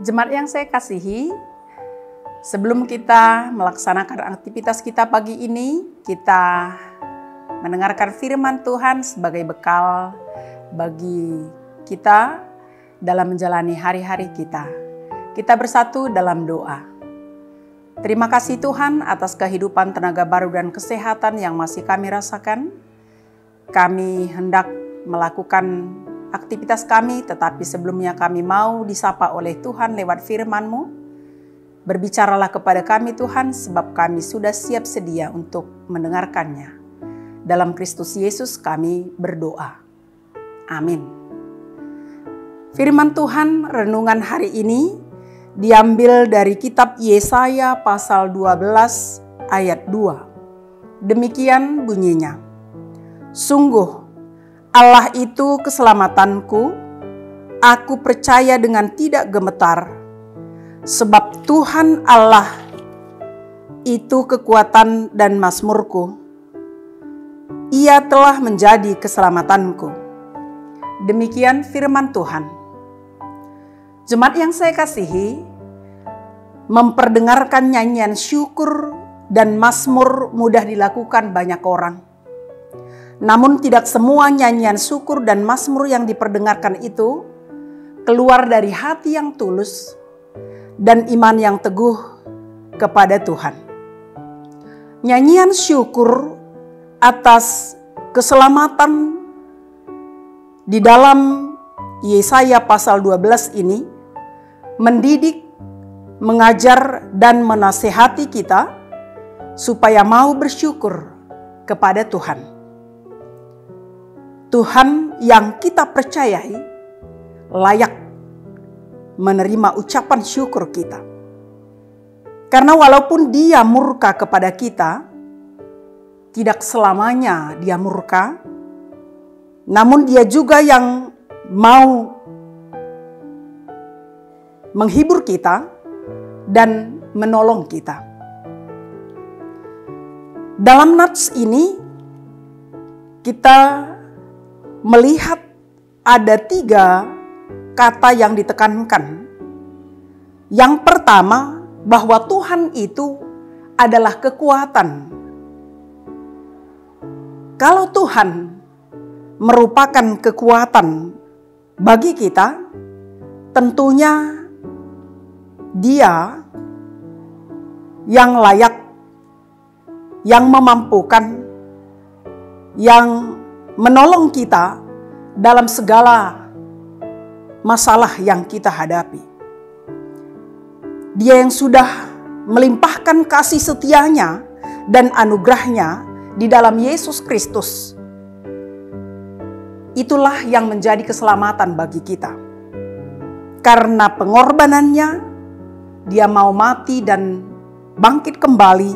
Jemaat yang saya kasihi, sebelum kita melaksanakan aktivitas kita pagi ini, kita mendengarkan firman Tuhan sebagai bekal bagi kita dalam menjalani hari-hari kita. Kita bersatu dalam doa. Terima kasih Tuhan atas kehidupan, tenaga baru dan kesehatan yang masih kami rasakan. Kami hendak melakukan aktivitas kami, tetapi sebelumnya kami mau disapa oleh Tuhan lewat firman-Mu. Berbicaralah kepada kami Tuhan, sebab kami sudah siap sedia untuk mendengarkannya. Dalam Kristus Yesus kami berdoa. Amin. Firman Tuhan renungan hari ini diambil dari kitab Yesaya pasal 12 ayat 2. Demikian bunyinya. Sungguh Allah itu keselamatanku, aku percaya dengan tidak gemetar, sebab Tuhan Allah itu kekuatan dan mazmurku. Ia telah menjadi keselamatanku. Demikian firman Tuhan. Jemaat yang saya kasihi, memperdengarkan nyanyian syukur dan mazmur mudah dilakukan banyak orang. Namun tidak semua nyanyian syukur dan mazmur yang diperdengarkan itu keluar dari hati yang tulus dan iman yang teguh kepada Tuhan. Nyanyian syukur atas keselamatan di dalam Yesaya pasal 12 ini mendidik, mengajar dan menasehati kita supaya mau bersyukur kepada Tuhan. Tuhan yang kita percayai layak menerima ucapan syukur kita. Karena walaupun Dia murka kepada kita, tidak selamanya Dia murka, namun Dia juga yang mau menghibur kita dan menolong kita. Dalam nats ini kita melihat ada 3 kata yang ditekankan. Yang pertama, bahwa Tuhan itu adalah kekuatan. Kalau Tuhan merupakan kekuatan bagi kita, tentunya Dia yang layak, yang memampukan, yang menolong kita dalam segala masalah yang kita hadapi. Dia yang sudah melimpahkan kasih setianya dan anugerahnya di dalam Yesus Kristus. Itulah yang menjadi keselamatan bagi kita. Karena pengorbanannya, Dia mau mati dan bangkit kembali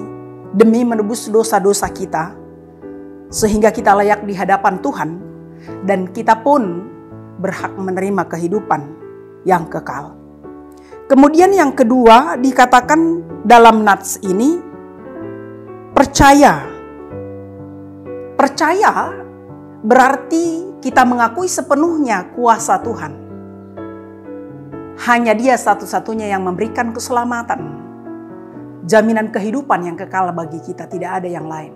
demi menebus dosa-dosa kita, sehingga kita layak di hadapan Tuhan dan kita pun berhak menerima kehidupan yang kekal. Kemudian yang kedua dikatakan dalam nats ini, percaya. Percaya berarti kita mengakui sepenuhnya kuasa Tuhan. Hanya Dia satu-satunya yang memberikan keselamatan, jaminan kehidupan yang kekal bagi kita, tidak ada yang lain.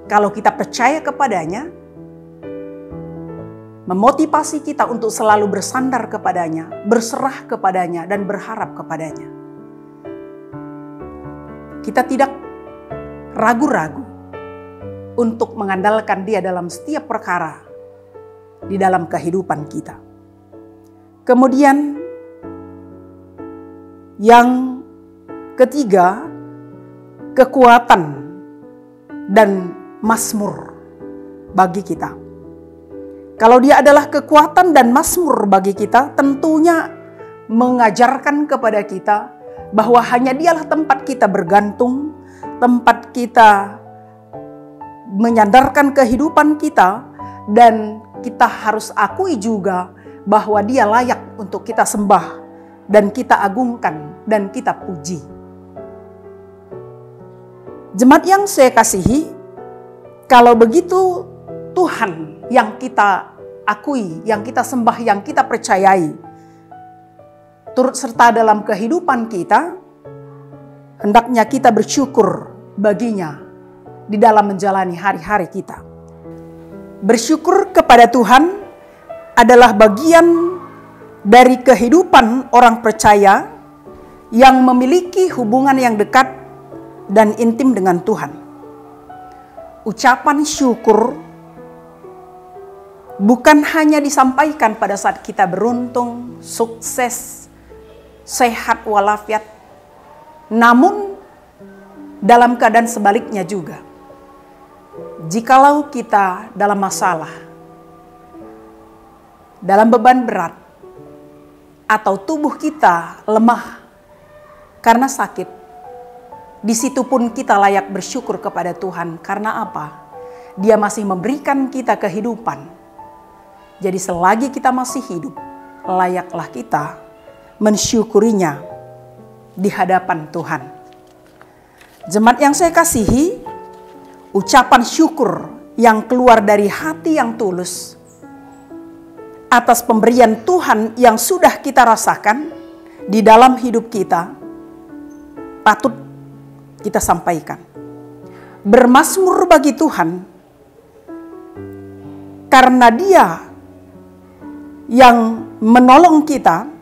Kalau kita percaya kepadanya, memotivasi kita untuk selalu bersandar kepadanya, berserah kepadanya, dan berharap kepadanya. Kita tidak ragu-ragu untuk mengandalkan Dia dalam setiap perkara di dalam kehidupan kita. Kemudian yang ketiga, kekuatan dan mazmur bagi kita. Kalau Dia adalah kekuatan dan mazmur bagi kita, tentunya mengajarkan kepada kita bahwa hanya Dialah tempat kita bergantung, tempat kita menyandarkan kehidupan kita, dan kita harus akui juga bahwa Dia layak untuk kita sembah dan kita agungkan dan kita puji. Jemaat yang saya kasihi, kalau begitu Tuhan yang kita akui, yang kita sembah, yang kita percayai, turut serta dalam kehidupan kita, hendaknya kita bersyukur baginya di dalam menjalani hari-hari kita. Bersyukur kepada Tuhan adalah bagian dari kehidupan orang percaya yang memiliki hubungan yang dekat dan intim dengan Tuhan. Ucapan syukur bukan hanya disampaikan pada saat kita beruntung, sukses, sehat walafiat, namun dalam keadaan sebaliknya juga. Jikalau kita dalam masalah, dalam beban berat, atau tubuh kita lemah karena sakit, di situ pun kita layak bersyukur kepada Tuhan. Karena apa? Dia masih memberikan kita kehidupan. Jadi selagi kita masih hidup, layaklah kita mensyukurinya di hadapan Tuhan. Jemaat yang saya kasihi, ucapan syukur yang keluar dari hati yang tulus atas pemberian Tuhan yang sudah kita rasakan di dalam hidup kita, patut kita sampaikan. Bermazmur bagi Tuhan karena Dia yang menolong kita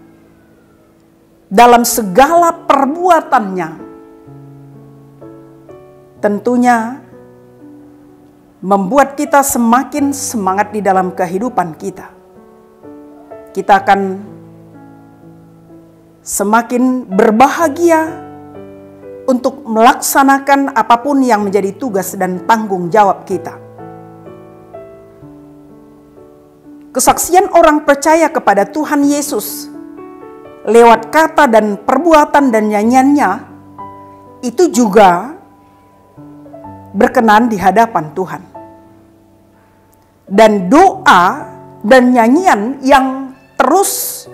dalam segala perbuatannya. Tentunya membuat kita semakin semangat di dalam kehidupan kita. Kita akan semakin berbahagia untuk melaksanakan apapun yang menjadi tugas dan tanggung jawab kita. Kesaksian orang percaya kepada Tuhan Yesus lewat kata dan perbuatan dan nyanyiannya itu juga berkenan di hadapan Tuhan. Dan doa dan nyanyian yang terus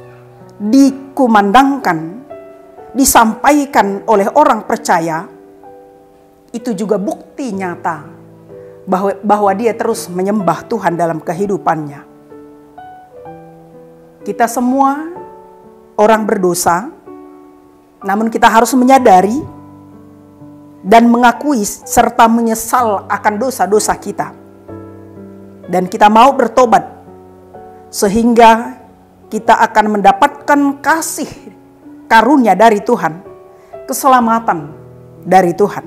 dikumandangkan, disampaikan oleh orang percaya, itu juga bukti nyata bahwa dia terus menyembah Tuhan dalam kehidupannya. Kita semua orang berdosa, namun kita harus menyadari dan mengakui serta menyesal akan dosa-dosa kita. Dan kita mau bertobat sehingga kita akan mendapatkan kasih karunia dari Tuhan, keselamatan dari Tuhan.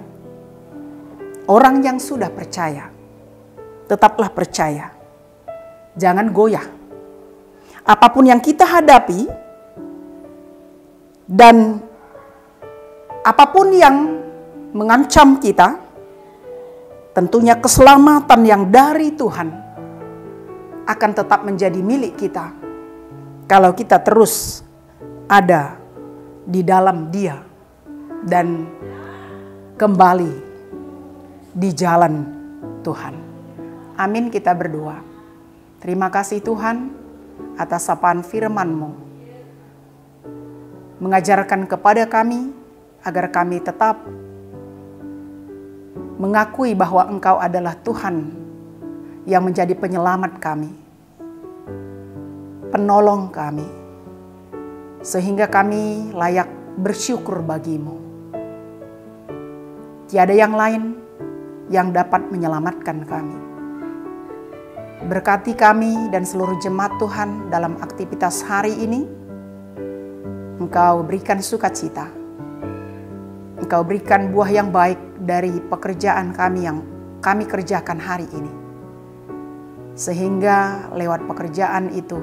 Orang yang sudah percaya, tetaplah percaya. Jangan goyah. Apapun yang kita hadapi dan apapun yang mengancam kita, tentunya keselamatan yang dari Tuhan akan tetap menjadi milik kita kalau kita terus ada di dalam Dia dan kembali di jalan Tuhan. Amin, kita berdoa. Terima kasih Tuhan atas sapaan firman-Mu, mengajarkan kepada kami agar kami tetap mengakui bahwa Engkau adalah Tuhan yang menjadi penyelamat kami, penolong kami, sehingga kami layak bersyukur bagi-Mu. Tiada yang lain yang dapat menyelamatkan kami. Berkati kami dan seluruh jemaat Tuhan dalam aktivitas hari ini. Engkau berikan sukacita. Engkau berikan buah yang baik dari pekerjaan kami yang kami kerjakan hari ini. Sehingga lewat pekerjaan itu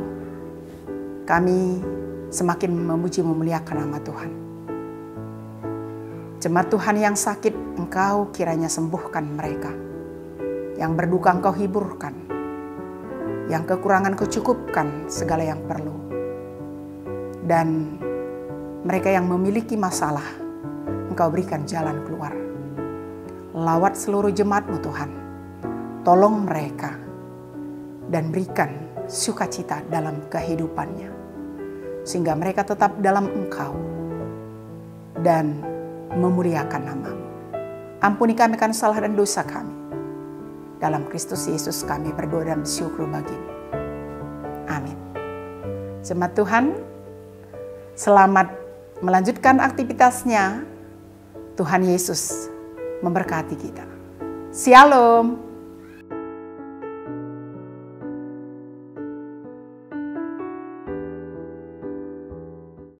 kami semakin memuji memuliakan nama Tuhan. Jemaat Tuhan yang sakit, Engkau kiranya sembuhkan mereka. Yang berduka Engkau hiburkan. Yang kekurangan Kau cukupkan segala yang perlu. Dan mereka yang memiliki masalah, Engkau berikan jalan keluar. Lawat seluruh jemaat-Mu Tuhan. Tolong mereka dan berikan sukacita dalam kehidupannya. Sehingga mereka tetap dalam Engkau dan memuliakan nama-Mu. Ampuni kami akan salah dan dosa kami. Dalam Kristus Yesus kami berdoa dan bersyukur bagi-Mu. Amin. Jemaat Tuhan, Selamat melanjutkan aktivitasnya. Tuhan Yesus memberkati kita. Shalom.